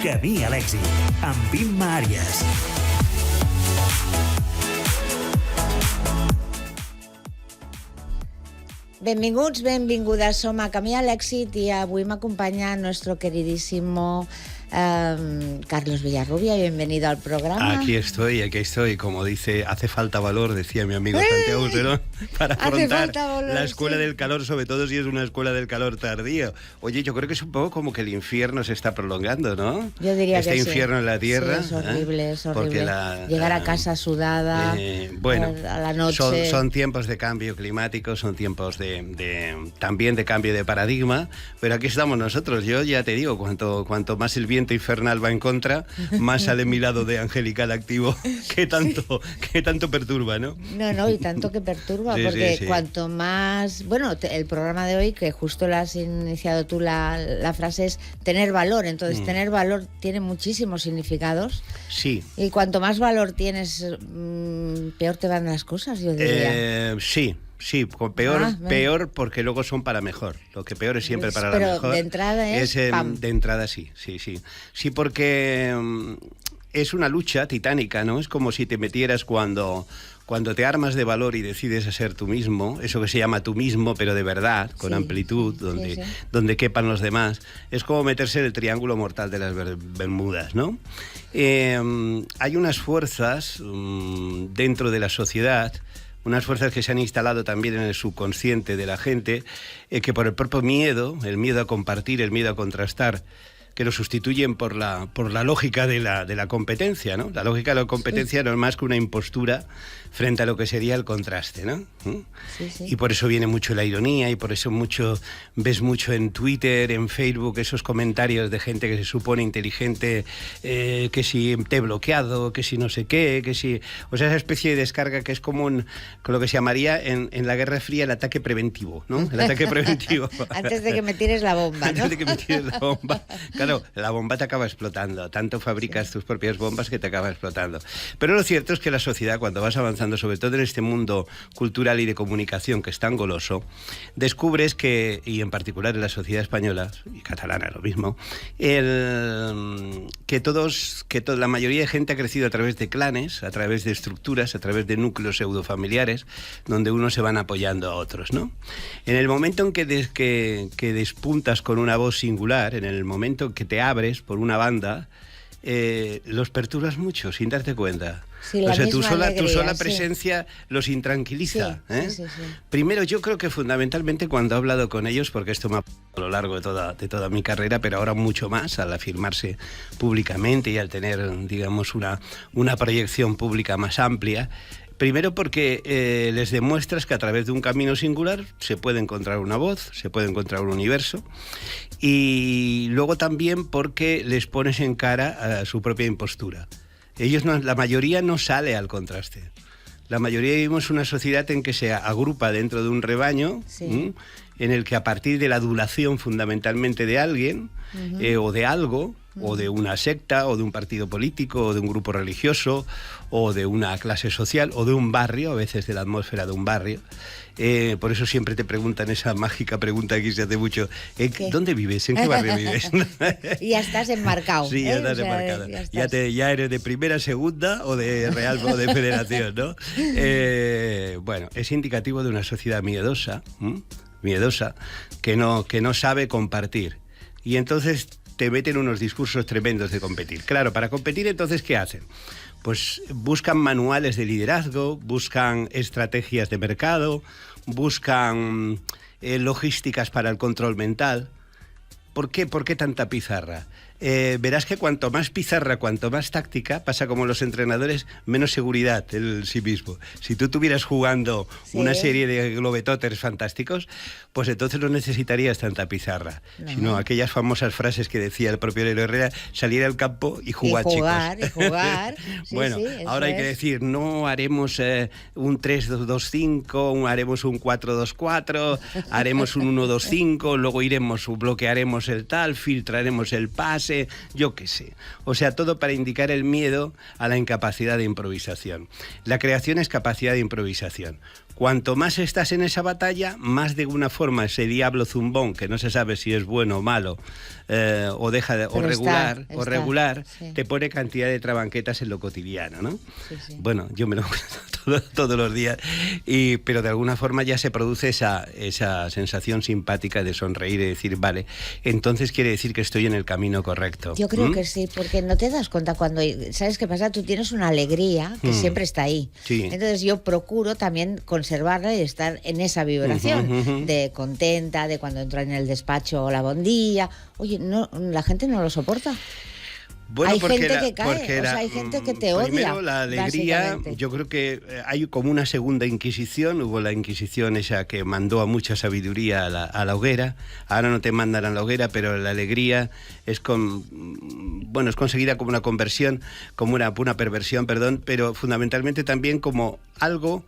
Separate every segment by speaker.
Speaker 1: Camí a l'èxit, amb Imma Àries.
Speaker 2: Benvinguts, benvingudes. Som a Camí a l'èxit i avui m'acompanya nuestro queridísimo Carlos Villarrubia. Bienvenido al programa.
Speaker 3: Aquí estoy. Como dice, hace falta valor, decía mi amigo Santiago Userón, para afrontar la escuela del calor, sobre todo si es una escuela del calor tardío. Oye, yo creo que es un poco como que el infierno se está prolongando, ¿no?
Speaker 2: Yo diría que sí.
Speaker 3: Este infierno en la tierra.
Speaker 2: Sí, es horrible, es horrible. Llegar a casa sudada,
Speaker 3: bueno,
Speaker 2: a la noche.
Speaker 3: Son tiempos de cambio climático, son tiempos también de cambio de paradigma, pero aquí estamos nosotros. Yo ya te digo, cuanto más el viento infernal va en contra, más sale mi lado de angelical activo que tanto perturba, ¿no?
Speaker 2: No, y tanto que perturba, sí, porque sí. Cuanto más... Bueno, el programa de hoy, que justo lo has iniciado tú, la frase es tener valor. Entonces, tener valor tiene muchísimos significados.
Speaker 3: Sí.
Speaker 2: Y cuanto más valor tienes, peor te van las cosas, yo diría.
Speaker 3: Sí, peor porque luego son para mejor. Lo que peor es siempre para la mejor.
Speaker 2: Pero de entrada
Speaker 3: de entrada sí. Sí, porque es una lucha titánica, ¿no? Es como si te metieras cuando te armas de valor y decides ser tú mismo, eso que se llama tú mismo, pero de verdad, con amplitud, donde quepan los demás. Es como meterse en el triángulo mortal de las Bermudas, ¿no? Hay unas fuerzas dentro de la sociedad, unas fuerzas que se han instalado también en el subconsciente de la gente, que por el propio miedo, el miedo a compartir, el miedo a contrastar, que lo sustituyen por la lógica de la competencia, ¿no? La lógica de la competencia no es más que una impostura frente a lo que sería el contraste, ¿no?
Speaker 2: Sí.
Speaker 3: Y por eso viene mucho la ironía, y por eso ves mucho en Twitter, en Facebook, esos comentarios de gente que se supone inteligente, que si te he bloqueado, que si no sé qué, que si... O sea, esa especie de descarga que es como con lo que se llamaría en la Guerra Fría el ataque preventivo, ¿no? El ataque preventivo.
Speaker 2: Antes de que me tires la bomba, ¿no?
Speaker 3: Antes de que me tires la bomba. Claro, la bomba te acaba explotando. Tanto fabricas tus propias bombas que te acaba explotando. Pero lo cierto es que la sociedad, cuando vas avanzando, sobre todo en este mundo cultural y de comunicación que es tan goloso, descubres que, y en particular en la sociedad española y catalana lo mismo, que la mayoría de gente ha crecido a través de clanes, a través de estructuras, a través de núcleos pseudofamiliares, donde unos se van apoyando a otros, ¿no? En el momento en que despuntas con una voz singular, en el momento en que te abres por una banda, los perturbas mucho sin darte cuenta.
Speaker 2: Sí, o sea,
Speaker 3: tu sola presencia los intranquiliza.
Speaker 2: Sí.
Speaker 3: Primero, yo creo que fundamentalmente cuando he hablado con ellos, porque esto me ha pasado a lo largo de toda mi carrera, pero ahora mucho más al afirmarse públicamente y al tener, digamos, una proyección pública más amplia. Primero porque les demuestras que a través de un camino singular se puede encontrar una voz, se puede encontrar un universo, y luego también porque les pones en cara a su propia impostura. La mayoría no sale al contraste. La mayoría vivimos una sociedad en que se agrupa dentro de un rebaño, en el que a partir de la adulación fundamentalmente de alguien, o de algo, o de una secta, o de un partido político, o de un grupo religioso, o de una clase social, o de un barrio, a veces de la atmósfera de un barrio. Por eso siempre te preguntan esa mágica pregunta que se hace mucho, ¿dónde vives? ¿En qué barrio vives?
Speaker 2: Y ya estás enmarcado.
Speaker 3: Sí, ya estás enmarcado. Ya eres de primera, segunda o de Real o de Federación, ¿no? Bueno, es indicativo de una sociedad miedosa, que no sabe compartir. Y entonces te meten unos discursos tremendos de competir. Claro, para competir, entonces, ¿qué hacen? Pues buscan manuales de liderazgo, buscan estrategias de mercado, buscan logísticas para el control mental. ¿Por qué tanta pizarra? Verás que cuanto más pizarra, cuanto más táctica, pasa como los entrenadores, menos seguridad en sí mismo. Si tú estuvieras jugando una serie de globetotters fantásticos, pues entonces no necesitarías tanta pizarra, sino aquellas famosas frases que decía el propio Lelo Herrera: salir al campo y jugar, chicos.
Speaker 2: Y jugar.
Speaker 3: Bueno, ahora hay que decir, no haremos un 3-2-5, haremos un 4-2-4, haremos un 1-2-5, luego bloquearemos el tal, filtraremos el pase, frase, yo qué sé. O sea, todo para indicar el miedo a la incapacidad de improvisación. La creación es capacidad de improvisación. Cuanto más estás en esa batalla, más de alguna forma ese diablo zumbón, que no se sabe si es bueno o malo, o regular,
Speaker 2: sí.
Speaker 3: Te pone cantidad de trabanquetas en lo cotidiano, ¿no?
Speaker 2: Sí, sí.
Speaker 3: Bueno, yo me lo cuento todos los días, pero de alguna forma ya se produce esa sensación simpática de sonreír y decir, vale, entonces quiere decir que estoy en el camino correcto.
Speaker 2: Yo creo que sí, porque no te das cuenta cuando, ¿sabes qué pasa? Tú tienes una alegría que siempre está ahí.
Speaker 3: Sí.
Speaker 2: Entonces yo procuro también conservarla y estar en esa vibración de contenta, de cuando entro en el despacho, hola, buen día. Oye, no, la gente no lo soporta.
Speaker 3: Bueno,
Speaker 2: hay gente que cae, o sea, hay gente que te odia.
Speaker 3: Primero, la alegría, yo creo que hay como una segunda Inquisición. Hubo la Inquisición esa que mandó a mucha sabiduría a la hoguera. Ahora no te mandan a la hoguera, pero la alegría es conseguida como una conversión, como una perversión, perdón, pero fundamentalmente también como algo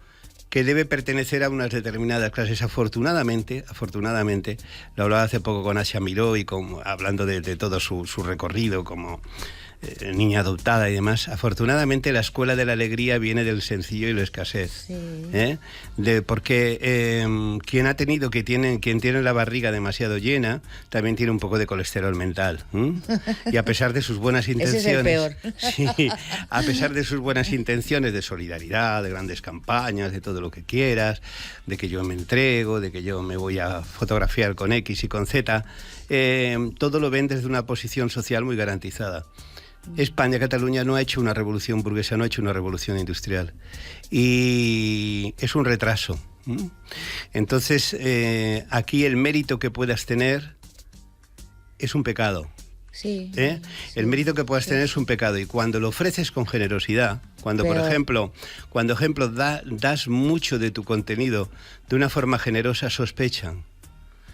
Speaker 3: que debe pertenecer a unas determinadas clases. Afortunadamente, lo hablaba hace poco con Asia Miró y hablando de todo su recorrido como niña adoptada y demás. Afortunadamente la escuela de la alegría viene del sencillo y la escasez.
Speaker 2: Sí.
Speaker 3: Porque quien tiene la barriga demasiado llena también tiene un poco de colesterol mental. Y a pesar de sus buenas intenciones,
Speaker 2: ese es el peor.
Speaker 3: Sí, a pesar de sus buenas intenciones de solidaridad, de grandes campañas, de todo lo que quieras, de que yo me entrego, de que yo me voy a fotografiar con X y con Z, todo lo ven desde una posición social muy garantizada. España, Cataluña no ha hecho una revolución burguesa, no ha hecho una revolución industrial. Y es un retraso. Entonces, aquí el mérito que puedas tener es un pecado.
Speaker 2: Sí,
Speaker 3: el mérito que puedas tener es un pecado, y cuando lo ofreces con generosidad, cuando por ejemplo das mucho de tu contenido de una forma generosa, sospechan.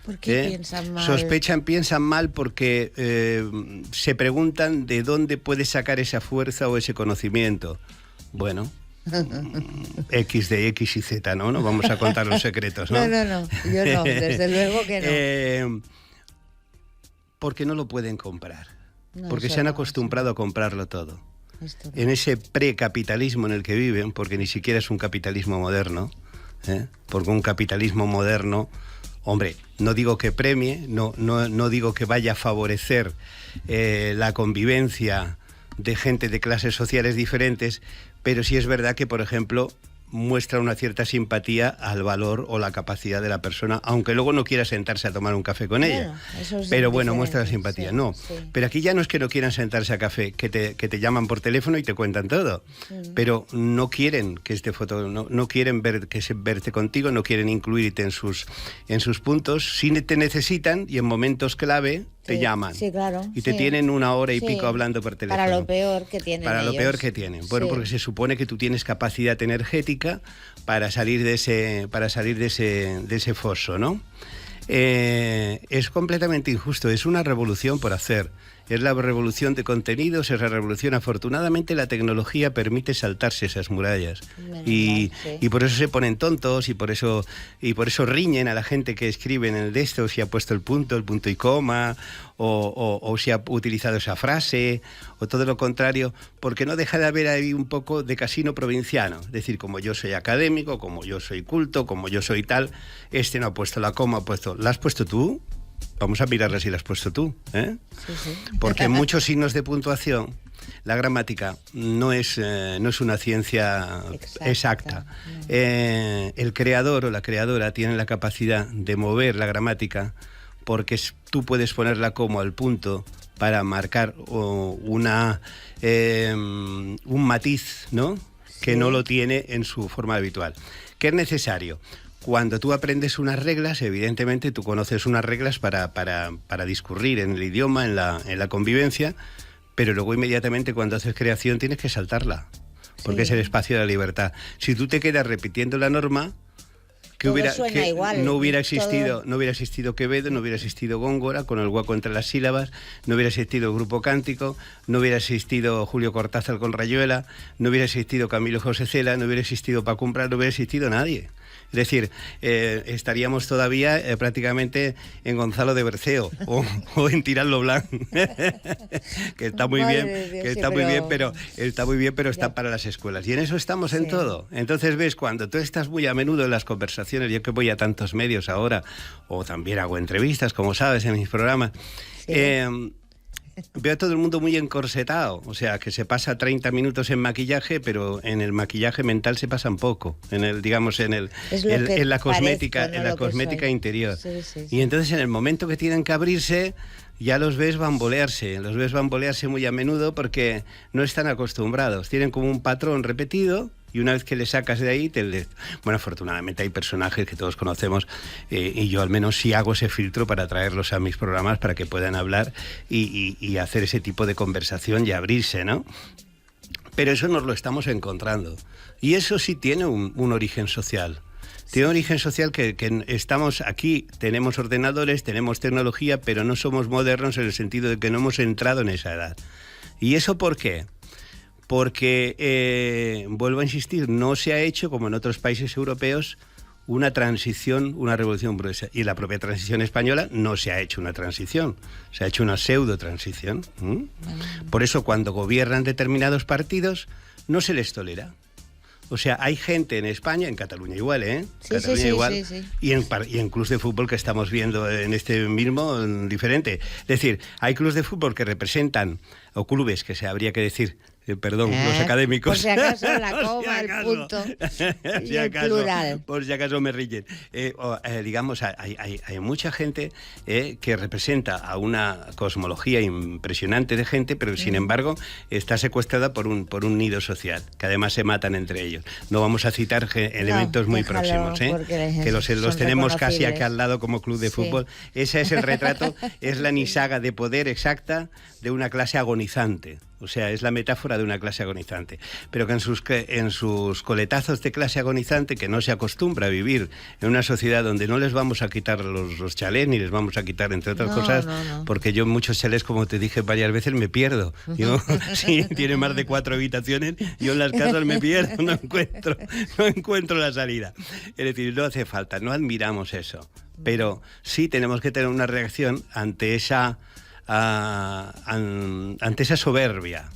Speaker 2: ¿Por qué piensan mal?
Speaker 3: Piensan mal porque se preguntan de dónde puedes sacar esa fuerza o ese conocimiento. Bueno, X de X y Z, ¿no? No vamos a contar los secretos, ¿no?
Speaker 2: No, yo no, desde luego que no.
Speaker 3: Porque no lo pueden comprar, porque se han acostumbrado a comprarlo todo.
Speaker 2: Esto no.
Speaker 3: En ese precapitalismo en el que viven, porque ni siquiera es un capitalismo moderno, porque un capitalismo moderno, hombre, no digo que premie, no digo que vaya a favorecer la convivencia de gente de clases sociales diferentes, pero sí es verdad que, por ejemplo, muestra una cierta simpatía al valor o la capacidad de la persona, aunque luego no quiera sentarse a tomar un café con ella. Pero bueno, muestra la simpatía. Pero aquí ya no es que no quieran sentarse a café, que te llaman por teléfono y te cuentan todo. Pero no quieren que no quieren verte contigo, no quieren incluirte en sus puntos. Si te necesitan y en momentos clave te llaman.
Speaker 2: Sí, claro.
Speaker 3: Y te tienen una hora y pico hablando por teléfono.
Speaker 2: Para lo peor que tienen
Speaker 3: Lo peor que tienen. Bueno, porque se supone que tú tienes capacidad energética para salir de ese foso, ¿no? Es completamente injusto. Es una revolución por hacer. Es la revolución de contenidos, es la revolución. Afortunadamente la tecnología permite saltarse esas murallas. Y por eso se ponen tontos y por eso riñen a la gente que escribe en el de esto, si ha puesto el punto y coma, o si ha utilizado esa frase, o todo lo contrario, porque no deja de haber ahí un poco de casino provinciano. Es decir, como yo soy académico, como yo soy culto, como yo soy tal, este no ha puesto la coma, ¿la has puesto tú? Vamos a mirarla si la has puesto tú, ¿eh?
Speaker 2: Sí.
Speaker 3: Porque en muchos signos de puntuación la gramática no es una ciencia exacta.
Speaker 2: No.
Speaker 3: El creador o la creadora tienen la capacidad de mover la gramática, porque tú puedes ponerla como al punto para marcar un matiz, ¿no? Que no lo tiene en su forma habitual. ¿Qué es necesario? Cuando tú aprendes unas reglas, evidentemente tú conoces unas reglas para discurrir en el idioma, en la convivencia, pero luego inmediatamente cuando haces creación tienes que saltarla, porque es el espacio de la libertad. Si tú te quedas repitiendo la norma, no hubiera existido Quevedo, no hubiera existido Góngora con el hueco entre las sílabas, no hubiera existido Grupo Cántico, no hubiera existido Julio Cortázar con Rayuela, no hubiera existido Camilo José Cela, no hubiera existido Paco Umbral, no hubiera existido nadie. Es decir, estaríamos todavía prácticamente en Gonzalo de Berceo o en Tirán-lo Blanc, que está muy bien, que está muy bien, pero está para las escuelas. Y en eso estamos en todo. Entonces, ves, cuando tú estás muy a menudo en las conversaciones, yo que voy a tantos medios ahora, o también hago entrevistas, como sabes, en mis programas, veo a todo el mundo muy encorsetado, o sea, que se pasa 30 minutos en maquillaje, pero en el maquillaje mental se pasan poco, en la cosmética interior. Sí. Y entonces en el momento que tienen que abrirse, ya los ves bambolearse muy a menudo porque no están acostumbrados, tienen como un patrón repetido. Y una vez que le sacas de ahí, bueno, afortunadamente hay personajes que todos conocemos y yo al menos sí hago ese filtro para traerlos a mis programas para que puedan hablar y hacer ese tipo de conversación y abrirse, ¿no? Pero eso nos lo estamos encontrando. Y eso sí tiene un origen social. Tiene un origen social que estamos aquí, tenemos ordenadores, tenemos tecnología, pero no somos modernos en el sentido de que no hemos entrado en esa edad. ¿Y eso por qué? Porque, vuelvo a insistir, no se ha hecho, como en otros países europeos, una transición, una revolución progresa. Y la propia transición española no se ha hecho una transición, se ha hecho una pseudo-transición. Por eso, cuando gobiernan determinados partidos, no se les tolera. O sea, hay gente en España, en Cataluña igual,
Speaker 2: Sí.
Speaker 3: Y en clubes de fútbol que estamos viendo en este mismo diferente. Es decir, hay clubes de fútbol que representan, o clubes que se habría que decir, perdón, los académicos.
Speaker 2: Por si acaso la coma, el punto y el plural.
Speaker 3: Por si acaso me rillen. Digamos, hay mucha gente que representa a una cosmología impresionante de gente, pero sin embargo está secuestrada por un nido social, que además se matan entre ellos. No vamos a citar elementos muy próximos, que los tenemos casi aquí al lado como club de fútbol. Ese es el retrato, es la nisaga de poder exacta de una clase agonizante. O sea, es la metáfora de una clase agonizante. Pero que en sus coletazos de clase agonizante, que no se acostumbra a vivir en una sociedad donde no les vamos a quitar los chalés, ni les vamos a quitar, entre otras cosas, porque yo en muchos chalés, como te dije varias veces, me pierdo. Yo, si tiene más de 4 habitaciones, yo en las casas me pierdo, no encuentro la salida. Es decir, no hace falta, no admiramos eso. Pero sí tenemos que tener una reacción ante esa soberbia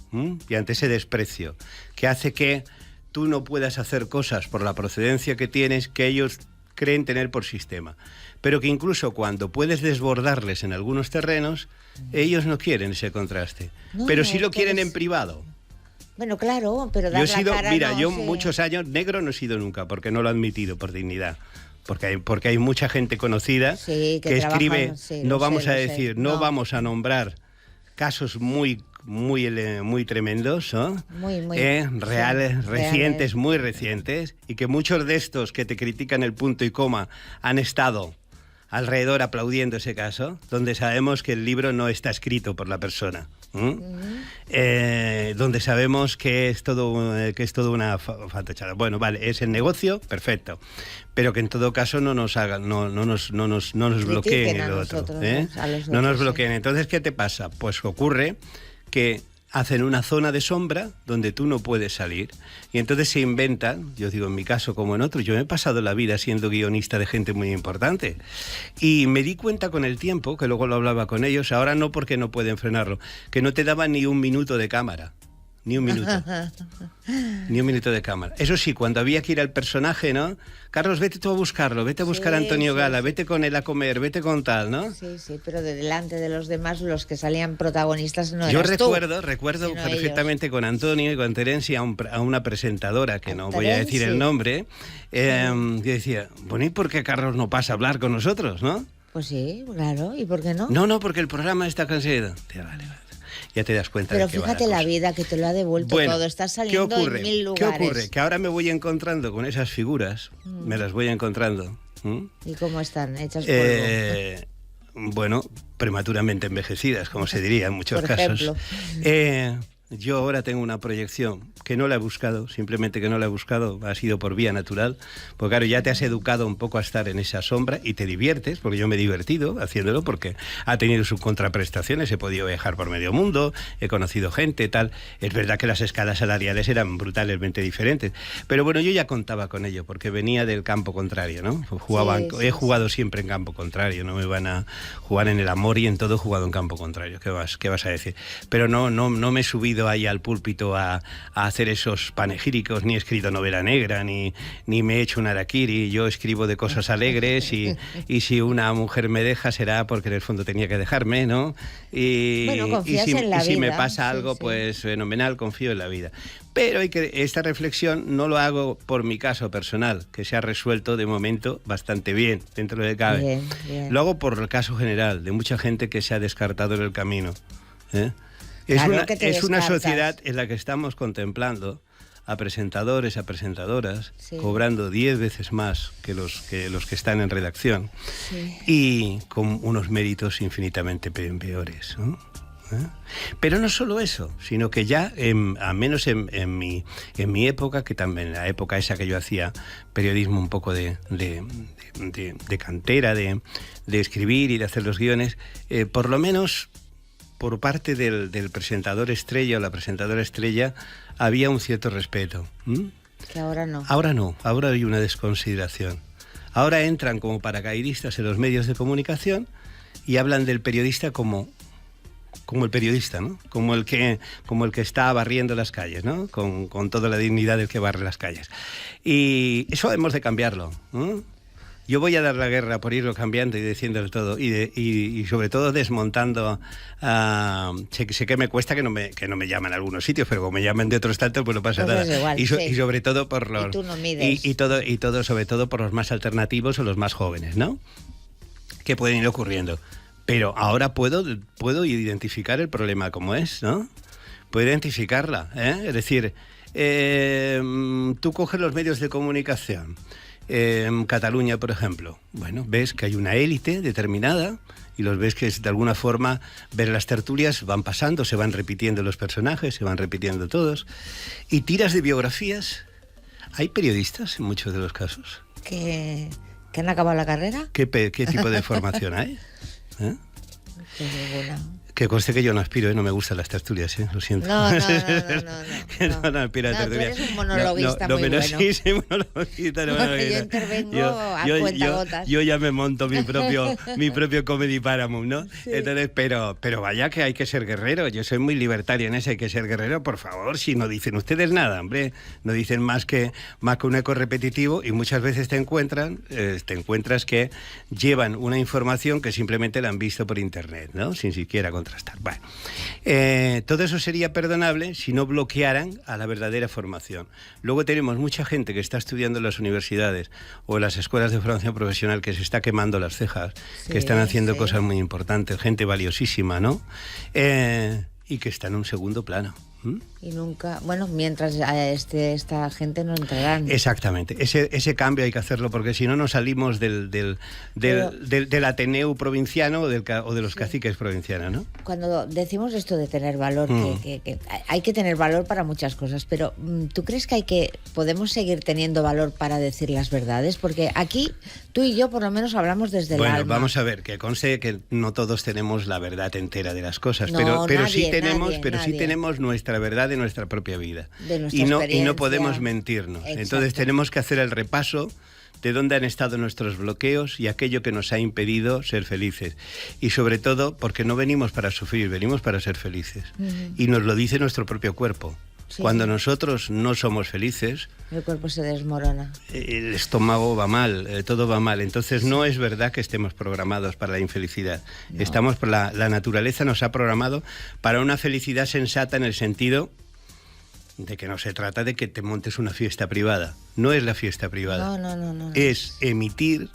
Speaker 3: y ante ese desprecio que hace que tú no puedas hacer cosas por la procedencia que tienes que ellos creen tener por sistema, pero que incluso cuando puedes desbordarles en algunos terrenos, ellos no quieren ese contraste, pero sí lo quieren en privado.
Speaker 2: Bueno, claro, pero dar la cara no,
Speaker 3: yo muchos años negro no he sido nunca, porque no lo he admitido por dignidad. Porque hay mucha gente conocida que escribe, no vamos a nombrar casos muy tremendos, ¿no? Reales, recientes, muy recientes, y que muchos de estos que te critican el punto y coma han estado alrededor aplaudiendo ese caso, donde sabemos que el libro no está escrito por la persona. Donde sabemos que es todo una fantachada. Bueno, vale, es el negocio, perfecto, pero que en todo caso no nos bloqueen el otro, no nos bloqueen. Entonces, ¿qué te pasa? Pues ocurre que hacen una zona de sombra donde tú no puedes salir, y entonces se inventan, yo digo en mi caso como en otros, yo me he pasado la vida siendo guionista de gente muy importante, y me di cuenta con el tiempo, que luego lo hablaba con ellos, ahora no porque no pueden frenarlo, que no te daban ni un minuto de cámara. Ni un minuto. Ni un minuto de cámara. Eso sí, cuando había que ir al personaje, ¿no? Carlos, vete tú a buscarlo, vete a buscar a Antonio Gala, vete con él a comer, vete con tal, ¿no?
Speaker 2: Sí, pero de delante de los demás, los que salían protagonistas no
Speaker 3: Yo
Speaker 2: eras
Speaker 3: recuerdo
Speaker 2: sino
Speaker 3: perfectamente ellos. Con Antonio y con Terencia, a una presentadora, que no voy a decir el nombre, que decía, bueno, ¿y por qué Carlos no pasa a hablar con nosotros, no?
Speaker 2: Pues sí, claro, ¿y por qué no?
Speaker 3: No, porque el programa está cansado. Vale. Ya te das cuenta
Speaker 2: de
Speaker 3: que
Speaker 2: va la cosa. Pero fíjate la vida que te lo ha devuelto todo. Estás saliendo en 1000 lugares.
Speaker 3: ¿Qué ocurre? Que ahora me voy encontrando con esas figuras, me las voy encontrando.
Speaker 2: ¿Y cómo están? ¿Hechas polvo?
Speaker 3: Bueno, prematuramente envejecidas, como se diría en muchos
Speaker 2: Por
Speaker 3: casos.
Speaker 2: ejemplo.
Speaker 3: yo ahora tengo una proyección que no la he buscado, simplemente que no la he buscado, ha sido por vía natural, porque claro, ya te has educado un poco a estar en esa sombra y te diviertes, porque yo me he divertido haciéndolo, porque ha tenido sus contraprestaciones, he podido viajar por medio mundo, he conocido gente, tal. Es verdad que las escalas salariales eran brutalmente diferentes, pero bueno, yo ya contaba con ello, porque venía del campo contrario, ¿no? He jugado siempre en campo contrario, no me van a jugar en el amor y en todo he jugado en campo contrario, ¿qué vas a decir? Pero no me he subido ahí al púlpito a hacer esos panegíricos, ni he escrito novela negra, ni me he hecho un harakiri. Yo escribo de cosas alegres y si una mujer me deja será porque en el fondo tenía que dejarme, ¿no?
Speaker 2: Confías en la vida.
Speaker 3: Si me pasa algo, pues fenomenal, confío en la vida. Pero esta reflexión no lo hago por mi caso personal, que se ha resuelto de momento bastante bien, dentro de cabe.
Speaker 2: Bien.
Speaker 3: Lo hago por el caso general, de mucha gente que se ha descartado en el camino, ¿eh? Es una sociedad en la que estamos contemplando a presentadores, a presentadoras, cobrando 10 veces más que los que están en redacción, y con unos méritos infinitamente peores, ¿no? Pero no solo eso, sino que ya, al menos en mi época, que también en la época esa que yo hacía periodismo un poco de cantera, de escribir y de hacer los guiones, por lo menos por parte del presentador estrella o la presentadora estrella había un cierto respeto.
Speaker 2: Que ahora no.
Speaker 3: Ahora hay una desconsideración. Ahora entran como paracaidistas en los medios de comunicación y hablan del periodista como el periodista, ¿no? Como el que está barriendo las calles, ¿no? Con toda la dignidad del que barre las calles. Y eso hemos de cambiarlo, ¿no? Yo voy a dar la guerra por irlo cambiando y diciéndolo todo y sobre todo desmontando. Sé que me cuesta que no me llaman a algunos sitios, pero como me llaman de otros tantos, pues no pasa nada.
Speaker 2: Igual,
Speaker 3: y sobre todo por los.
Speaker 2: Y tú no mides.
Speaker 3: Y todo sobre todo por los más alternativos o los más jóvenes, ¿no? Que pueden ir ocurriendo. Pero ahora puedo identificar el problema como es, ¿no? Puedo identificarla, ¿eh? Es decir, tú coges los medios de comunicación. En Cataluña, por ejemplo, bueno, ves que hay una élite determinada y los ves que de alguna forma ver las tertulias van pasando, se van repitiendo los personajes, se van repitiendo todos, y tiras de biografías. Hay periodistas en muchos de los casos.
Speaker 2: ¿Que han acabado la carrera?
Speaker 3: ¿Qué tipo de formación hay?
Speaker 2: Ninguna.
Speaker 3: Que conste que yo no aspiro, no me gustan las tertulias, lo siento.
Speaker 2: No aspiro a tertulias. Tú eres un monologuista muy bueno.
Speaker 3: Sí, monologuista.
Speaker 2: Yo intervengo a cuentagotas.
Speaker 3: Yo ya me monto mi propio Comedy Paramount, ¿no? Sí. Entonces, pero vaya que hay que ser guerrero. Yo soy muy libertario en ese, hay que ser guerrero, por favor. Si no dicen ustedes nada, hombre, no dicen más que un eco repetitivo, y muchas veces te encuentras que llevan una información que simplemente la han visto por internet, ¿no? Sin siquiera contrastar. Bueno, todo eso sería perdonable si no bloquearan a la verdadera formación. Luego tenemos mucha gente que está estudiando en las universidades o en las escuelas de formación profesional que se está quemando las cejas, que están haciendo cosas muy importantes, gente valiosísima, ¿no? Y que está en un segundo plano.
Speaker 2: Y nunca, mientras esta gente no entrarán.
Speaker 3: Exactamente, ese cambio hay que hacerlo, porque si no nos salimos del Ateneu provinciano o de los caciques provincianos, ¿no?
Speaker 2: Cuando decimos esto de tener valor, que hay que tener valor para muchas cosas, pero ¿tú crees que podemos seguir teniendo valor para decir las verdades? Porque aquí tú y yo por lo menos hablamos desde el alma. Bueno,
Speaker 3: vamos a ver, que conste que no todos tenemos la verdad entera de las cosas,
Speaker 2: no,
Speaker 3: pero
Speaker 2: nadie,
Speaker 3: sí tenemos
Speaker 2: nadie.
Speaker 3: nuestra verdad de nuestra propia vida,
Speaker 2: y
Speaker 3: no podemos mentirnos.
Speaker 2: Exacto.
Speaker 3: Entonces tenemos que hacer el repaso de dónde han estado nuestros bloqueos y aquello que nos ha impedido ser felices, y sobre todo porque no venimos para sufrir, venimos para ser felices. Y nos lo dice nuestro propio cuerpo. Cuando nosotros no somos felices,
Speaker 2: el cuerpo se desmorona,
Speaker 3: el estómago va mal, todo va mal. Entonces no es verdad que estemos programados para la infelicidad. No. La naturaleza nos ha programado para una felicidad sensata, en el sentido de que no se trata de que te montes una fiesta privada. No es la fiesta privada.
Speaker 2: No.
Speaker 3: Es emitir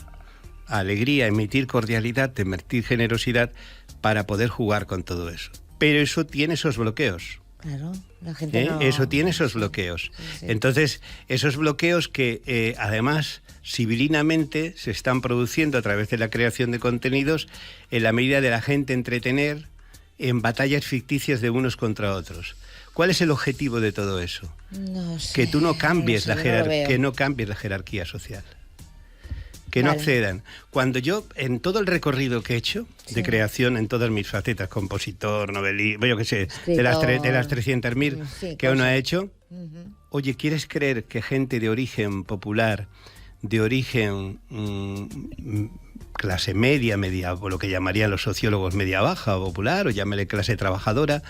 Speaker 3: alegría, emitir cordialidad, emitir generosidad para poder jugar con todo eso. Pero eso tiene esos bloqueos.
Speaker 2: Claro, la gente no...
Speaker 3: Eso tiene esos bloqueos. Sí. Entonces, esos bloqueos que además civilinamente se están produciendo a través de la creación de contenidos, en la medida de la gente entretener en batallas ficticias de unos contra otros. ¿Cuál es el objetivo de todo eso?
Speaker 2: No sé.
Speaker 3: Que tú no cambies que
Speaker 2: no
Speaker 3: no cambies la jerarquía social. Que no accedan. Cuando yo, en todo el recorrido que he hecho de creación, en todas mis facetas, compositor, novelista, yo qué sé, de las 300.000 que uno ha hecho, oye, ¿quieres creer que gente de origen popular, de origen clase media, o lo que llamarían los sociólogos media baja o popular, o llámale clase trabajadora,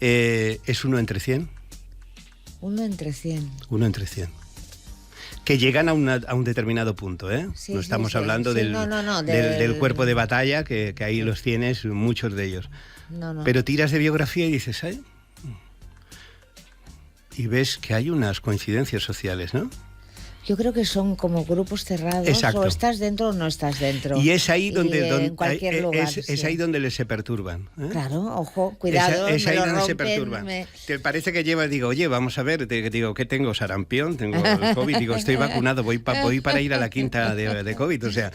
Speaker 3: es 1 entre 100?
Speaker 2: 1 entre 100.
Speaker 3: 1 entre 100. Que llegan a un determinado punto, ¿eh?
Speaker 2: Sí,
Speaker 3: no estamos hablando
Speaker 2: sí.
Speaker 3: del cuerpo de batalla, que ahí los tienes, muchos de ellos.
Speaker 2: No.
Speaker 3: Pero tiras de biografía y dices, ¿eh? Y ves que hay unas coincidencias sociales, ¿no?
Speaker 2: Yo creo que son como grupos cerrados.
Speaker 3: Exacto.
Speaker 2: O estás dentro o no estás dentro.
Speaker 3: Y es ahí donde
Speaker 2: en cualquier lugar,
Speaker 3: es ahí donde se perturban, ¿eh?
Speaker 2: Claro, ojo, cuidado.
Speaker 3: Es ahí donde se
Speaker 2: rompen,
Speaker 3: perturban. Te parece que llevas, digo, oye, vamos a ver, digo, ¿qué tengo? Sarampión, tengo el COVID, digo, estoy vacunado, voy para ir a la quinta de COVID, o sea,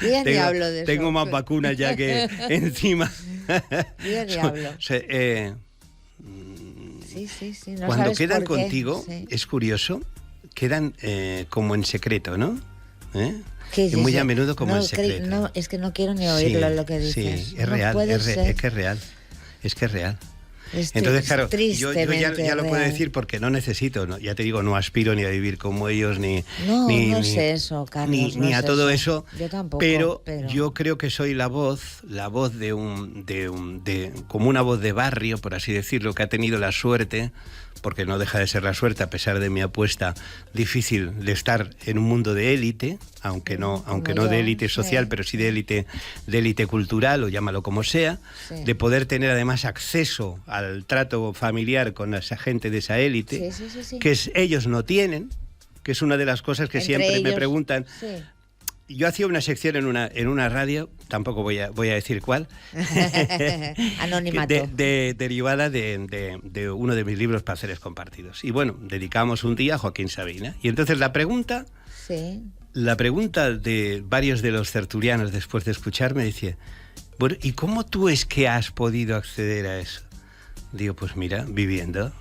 Speaker 3: tengo más vacunas ya que encima.
Speaker 2: Diablo. Sí. No
Speaker 3: cuando
Speaker 2: sabes
Speaker 3: quedan
Speaker 2: por qué.
Speaker 3: contigo, es curioso, quedan como en secreto, ¿no?
Speaker 2: Sí,
Speaker 3: muy a menudo como en secreto.
Speaker 2: No, es que no quiero ni oírlo lo que dices.
Speaker 3: Sí, es real, es que es real. Es que es real. Entonces, claro, yo ya lo puedo decir porque no necesito, ¿no? Ya te digo, no aspiro ni a vivir como ellos, ni
Speaker 2: es eso, Carlos,
Speaker 3: ni a todo eso.
Speaker 2: Yo tampoco.
Speaker 3: Pero yo creo que soy la voz como una voz de barrio, por así decirlo, que ha tenido la suerte, porque no deja de ser la suerte a pesar de mi apuesta difícil de estar en un mundo de élite, aunque no de élite social, pero sí de élite cultural, o llámalo como sea, de poder tener además acceso al trato familiar con esa gente de esa élite, que ellos no tienen, que es una de las cosas que siempre ellos me preguntan. Yo hacía una sección en una radio, tampoco voy a decir cuál,
Speaker 2: anonimato,
Speaker 3: derivada de uno de mis libros, Placeres Compartidos. Y bueno, dedicamos un día a Joaquín Sabina. Y entonces la pregunta de varios de los tertulianos después de escucharme dice, bueno, ¿y cómo tú es que has podido acceder a eso? Digo, pues mira, viviendo.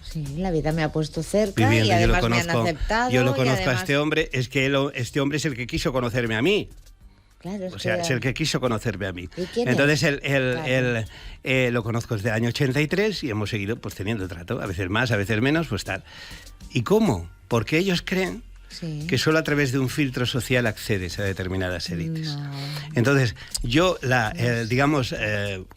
Speaker 2: Sí, la vida me ha puesto cerca
Speaker 3: viviendo,
Speaker 2: y además me han aceptado.
Speaker 3: Yo lo conozco a este hombre, es que este hombre es el que quiso conocerme a mí.
Speaker 2: Claro,
Speaker 3: o sea, es el que quiso conocerme a mí.
Speaker 2: ¿Y quién
Speaker 3: Entonces,
Speaker 2: es?
Speaker 3: él lo conozco desde el año 83 y hemos seguido pues teniendo trato, a veces más, a veces menos, pues tal. ¿Y cómo? Porque ellos creen que solo a través de un filtro social accedes a determinadas élites.
Speaker 2: No.
Speaker 3: Entonces, yo, digamos,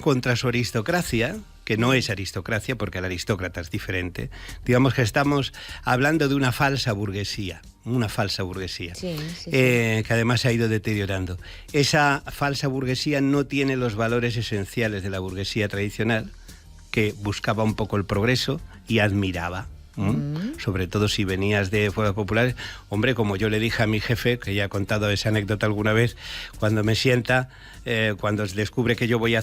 Speaker 3: contra su aristocracia, que no es aristocracia, porque el aristócrata es diferente, digamos que estamos hablando de una falsa burguesía, que además se ha ido deteriorando. Esa falsa burguesía no tiene los valores esenciales de la burguesía tradicional, que buscaba un poco el progreso y admiraba. Sobre todo si venías de fuerzas populares. Hombre, como yo le dije a mi jefe, que ya he contado esa anécdota alguna vez, cuando me sienta, cuando descubre que yo voy a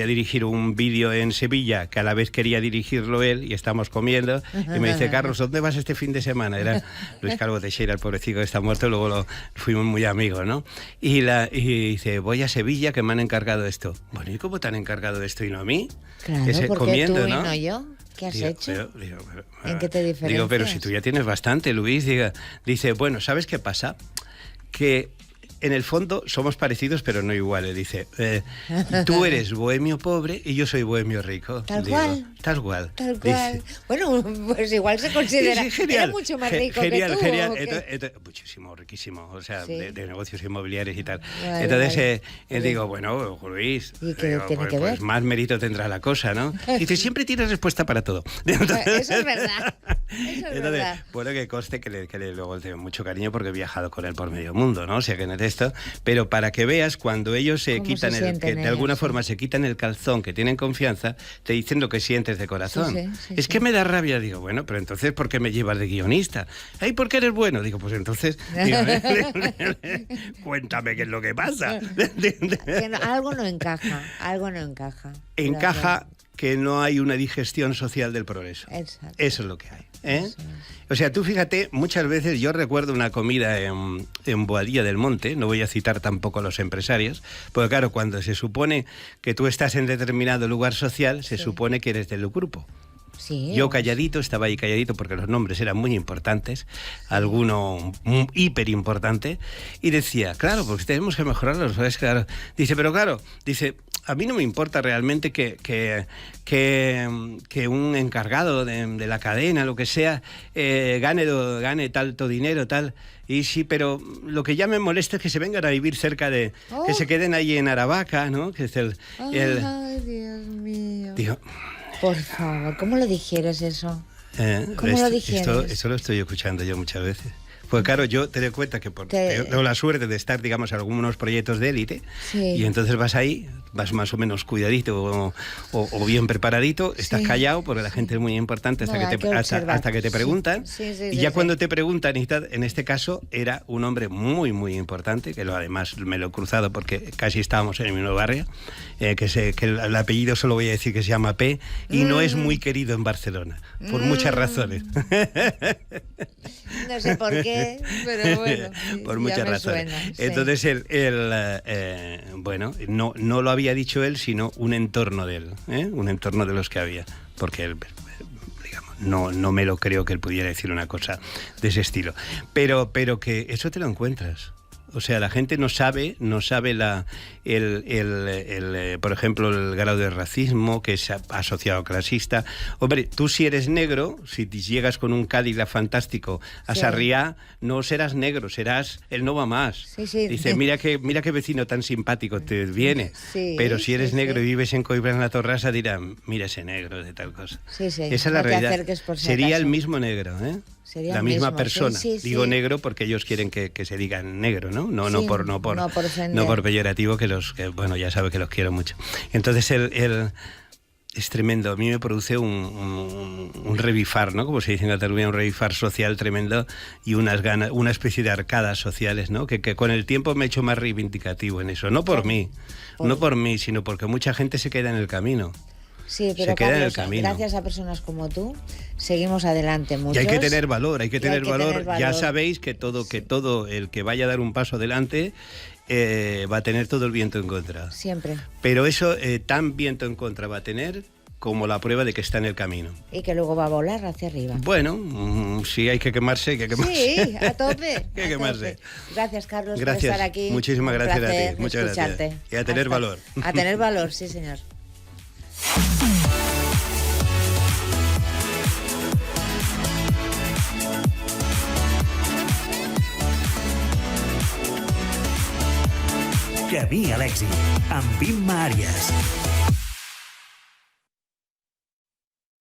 Speaker 3: dirigir un vídeo en Sevilla, que a la vez quería dirigirlo él, y estamos comiendo, y me dice, Carlos, ¿dónde vas este fin de semana? Era Luis Calvo Teixeira, el pobrecito que está muerto, luego fuimos muy amigos, ¿no? Y dice, voy a Sevilla, que me han encargado esto. Bueno, ¿y cómo te han encargado esto y no a mí?
Speaker 2: Claro, porque comiendo, tú y no yo. ¿Qué has hecho? ¿En qué te diferencias?
Speaker 3: Digo, pero si tú ya tienes bastante, Luis. Dice, bueno, ¿sabes qué pasa? Que en el fondo somos parecidos, pero no iguales. Dice, tú eres bohemio pobre y yo soy bohemio rico.
Speaker 2: Tal cual.
Speaker 3: Dice,
Speaker 2: bueno, pues igual se considera era mucho más rico que tú.
Speaker 3: Genial. Muchísimo, riquísimo. O sea, de negocios inmobiliarios y tal. Entonces, digo, bueno, Luis,
Speaker 2: ¿y qué tiene que ver?
Speaker 3: Pues más mérito tendrá la cosa, ¿no? Dice, siempre tienes respuesta para todo.
Speaker 2: Eso es verdad.
Speaker 3: Entonces, bueno, que conste que luego le tengo mucho cariño porque he viajado con él por medio mundo, ¿no? O sea, que no es esto, pero para que veas, cuando ellos de alguna forma se quitan el calzón, que tienen confianza, te dicen lo que sientes de corazón. Es que me da rabia. Digo, bueno, pero entonces, ¿por qué me llevas de guionista? Ay, ¿por qué eres bueno? Digo, pues entonces, cuéntame qué es lo que pasa.
Speaker 2: Algo no encaja.
Speaker 3: Encaja que no hay una digestión social del progreso.
Speaker 2: Exacto.
Speaker 3: Eso es lo que hay. O sea, tú fíjate, muchas veces yo recuerdo una comida en Boadilla del Monte, no voy a citar tampoco a los empresarios, porque claro, cuando se supone que tú estás en determinado lugar social, se supone que eres del grupo.
Speaker 2: Sí,
Speaker 3: yo calladito, estaba ahí calladito porque los nombres eran muy importantes, alguno hiper importante, y decía, claro, porque tenemos que mejorarlos, ¿sabes? Claro. Dice, pero claro, dice, a mí no me importa realmente que un encargado de la cadena, lo que sea, gane tanto dinero, tal. Y sí, pero lo que ya me molesta es que se vengan a vivir cerca de... que se queden ahí en Aravaca, ¿no? Que es
Speaker 2: Ay, Dios mío.
Speaker 3: Digo,
Speaker 2: por favor, ¿cómo lo digieres eso? ¿Cómo lo digieres?
Speaker 3: Esto lo estoy escuchando yo muchas veces. Pues claro, yo te doy cuenta que tengo la suerte de estar, digamos, en algunos proyectos de élite, y entonces vas ahí, vas más o menos cuidadito o bien preparadito, estás callado porque la gente es muy importante hasta que te preguntan, y ya cuando te preguntan, en este caso era un hombre muy, muy importante, que además me lo he cruzado porque casi estábamos en el mismo barrio, que el apellido solo voy a decir que se llama P, y no es muy querido en Barcelona, por muchas razones.
Speaker 2: No sé por qué, pero bueno.
Speaker 3: Por muchas razones.
Speaker 2: Suena,
Speaker 3: entonces, bueno, no lo había dicho él, sino un entorno de él, un entorno de los que había, porque él, digamos, no me lo creo que él pudiera decir una cosa de ese estilo. Pero que eso te lo encuentras. O sea, la gente no sabe por ejemplo, el grado de racismo que es asociado a clasista. Hombre, tú si eres negro, si llegas con un Cadillac fantástico a Sarriá, no serás negro, serás el no va más.
Speaker 2: Sí.
Speaker 3: Dice, mira qué vecino tan simpático te viene. Pero si eres negro y vives en Coimbra, en la Torrasa, dirán, mira ese negro de tal cosa. Esa es la realidad. Sería el mismo negro, ¿eh?
Speaker 2: Sería
Speaker 3: la misma
Speaker 2: mismo,
Speaker 3: persona. Digo negro porque ellos quieren que se digan negro, ¿no? No por peyorativo, que bueno, ya sabe que los quiero mucho. Entonces es tremendo. A mí me produce un revifar, ¿no? Como se dice en Cataluña, un revifar social tremendo y unas ganas, una especie de arcadas sociales, ¿no? Que con el tiempo me he hecho más reivindicativo en eso. No por mí, sino porque mucha gente se queda en el camino.
Speaker 2: Sí, pero Carlos, gracias a personas como tú, seguimos adelante muchos.
Speaker 3: Y hay que tener valor, Ya sabéis que todo el que vaya a dar un paso adelante va a tener todo el viento en contra.
Speaker 2: Siempre.
Speaker 3: Pero eso tan viento en contra va a tener como la prueba de que está en el camino.
Speaker 2: Y que luego va a volar hacia arriba.
Speaker 3: Bueno, sí, hay que quemarse, hay que quemarse.
Speaker 2: Sí, a tope.
Speaker 3: Hay que quemarse.
Speaker 2: Gracias, Carlos,
Speaker 3: por estar
Speaker 2: aquí.
Speaker 3: Muchísimas gracias a ti. Muchas gracias. Y a tener valor.
Speaker 2: A tener valor, sí, señor.
Speaker 1: Camí a l'èxit amb Imma Àries.